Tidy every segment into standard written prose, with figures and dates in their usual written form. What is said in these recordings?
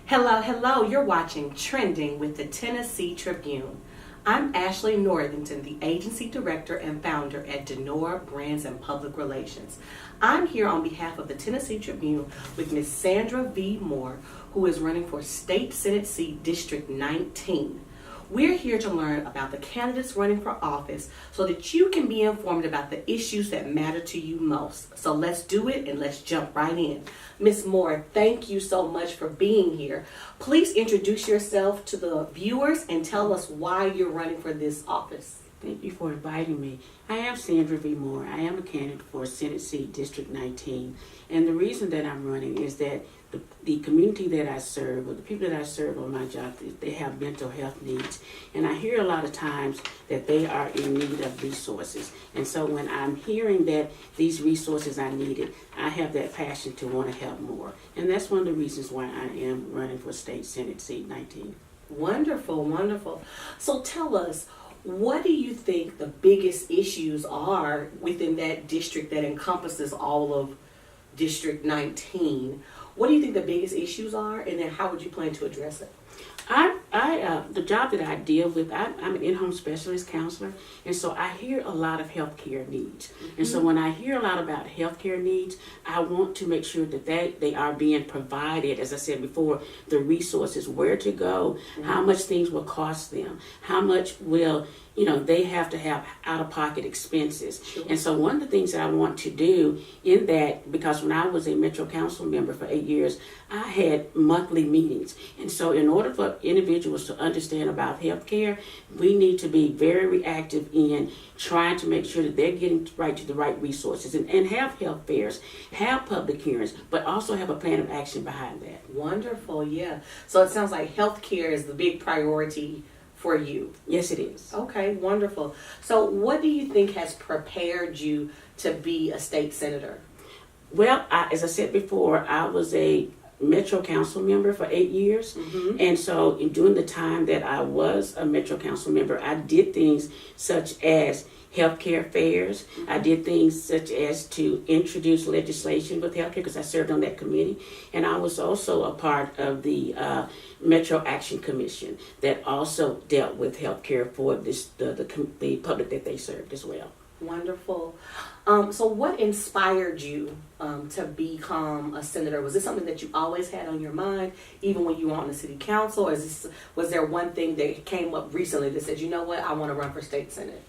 Hello, hello. You're watching Trending with the Tennessee Tribune. I'm Ashley Northington, the agency director and founder at DENOR Brands and Public Relations. I'm here on behalf of the Tennessee Tribune with Ms. Sandra V. Moore, who is running for State Senate Seat District 19. We're here to learn about the candidates running for office so that you can be informed about the issues that matter to you most. So let's do it and let's jump right in. Ms. Moore, thank you so much for being here. Please introduce yourself to the viewers and tell us why you're running for this office. Thank you for inviting me. I am Sandra V. Moore. I am a candidate for Senate Seat District 19. And the reason that I'm running is that the community that I serve, or the people that I serve on my job, they have mental health needs. And I hear a lot of times that they are in need of resources. And so when I'm hearing that these resources are needed, I have that passion to want to help more. And that's one of the reasons why I am running for State Senate Seat 19. Wonderful, wonderful. So tell us, what do you think the biggest issues are within that district that encompasses all of District 19? What do you think the biggest issues are, and then how would you plan to address it? The job that I deal with, I'm an in-home specialist counselor, and so I hear a lot of healthcare needs. Mm-hmm. And so when I hear a lot about healthcare needs, I want to make sure that they are being provided, as I said before, the resources, where to go, mm-hmm. how much things will cost them, how much will they have to have out-of-pocket expenses. Sure. And so one of the things that I want to do in that, because when I was a Metro Council member for 8 years, I had monthly meetings. And so in order for individuals to understand about health care, we need to be very reactive in trying to make sure that they're getting to the right resources and have health fairs, have public hearings, but also have a plan of action behind that. Wonderful, yeah. So it sounds like health care is the big priority for you. Yes, it is. Okay, wonderful. So what do you think has prepared you to be a state senator? Well, as I said before, I was a Metro Council member for 8 years. Mm-hmm. And so during the time that I was a Metro Council member, I did things such as healthcare fairs. Mm-hmm. I did things such as to introduce legislation with healthcare because I served on that committee. And I was also a part of the Metro Action Commission that also dealt with healthcare for the public that they served as well. Wonderful. So what inspired you to become a senator? Was this something that you always had on your mind, even when you were on the city council? Or was there one thing that came up recently that said, you know what, I want to run for state senate?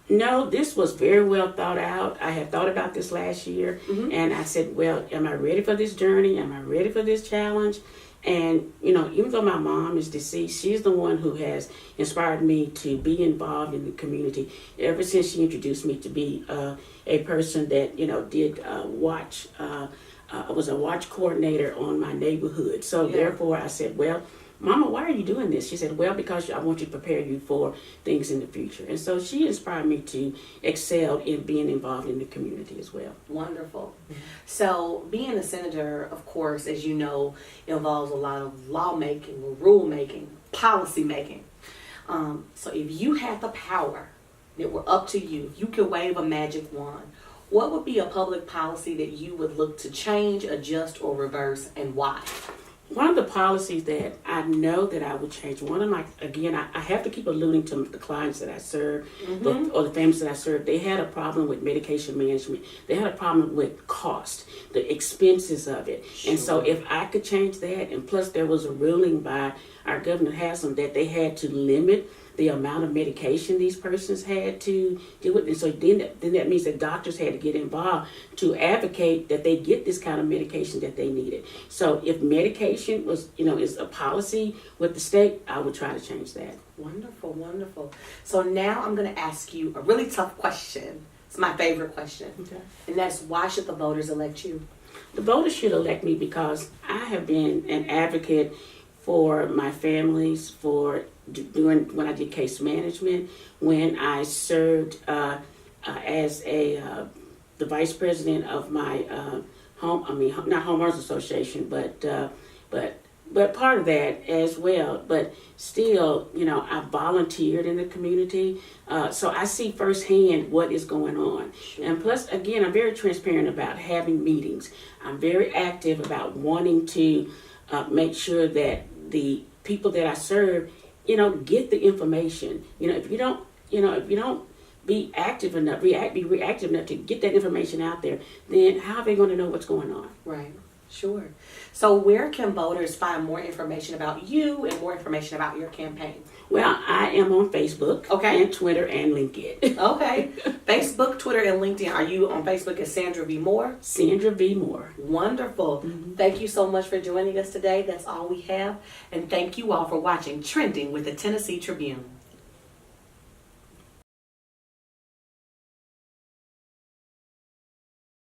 No, this was very well thought out. I had thought about this last year, mm-hmm. and I said, well, am I ready for this journey? Am I ready for this challenge? And, even though my mom is deceased, she's the one who has inspired me to be involved in the community ever since she introduced me to be a person that, did watch. I was a watch coordinator on my neighborhood. So Therefore I said, well, Mama, why are you doing this? She said, well, because I want you to prepare you for things in the future. And so she inspired me to excel in being involved in the community as well. Wonderful. Mm-hmm. So being a senator, of course, as you know, involves a lot of lawmaking, rule making, policy making. So if you had the power, it were up to you, if you could wave a magic wand, what would be a public policy that you would look to change, adjust, or reverse, and why? One of the policies that I know that I would change, I have to keep alluding to the clients that I serve, mm-hmm. or the families that I serve. They had a problem with medication management. They had a problem with cost, the expenses of it. Sure. And so if I could change that, and plus there was a ruling by our Governor Haslam that they had to limit the amount of medication these persons had to deal with. And so then that means that doctors had to get involved to advocate that they get this kind of medication that they needed. So if medication was, is a policy with the state, I would try to change that. Wonderful, wonderful. So now I'm going to ask you a really tough question. It's my favorite question. Okay. And that's, why should the voters elect you? The voters should elect me because I have been an advocate for my families, when I did case management, when I served as the vice president of my not homeowners association, but part of that as well. But still, I volunteered in the community, so I see firsthand what is going on. Sure. And plus, again, I'm very transparent about having meetings. I'm very active about wanting to make sure that the people that I serve, get the information. If you don't be active enough, be reactive enough to get that information out there, then how are they going to know what's going on? Right. Sure. So where can voters find more information about you and more information about your campaign? Well, I am on Facebook, okay, and Twitter and LinkedIn. Okay. Facebook, Twitter, and LinkedIn. Are you on Facebook as Sandra V. Moore? Sandra V. Moore. Wonderful. Mm-hmm. Thank you so much for joining us today. That's all we have. And thank you all for watching Trending with the Tennessee Tribune.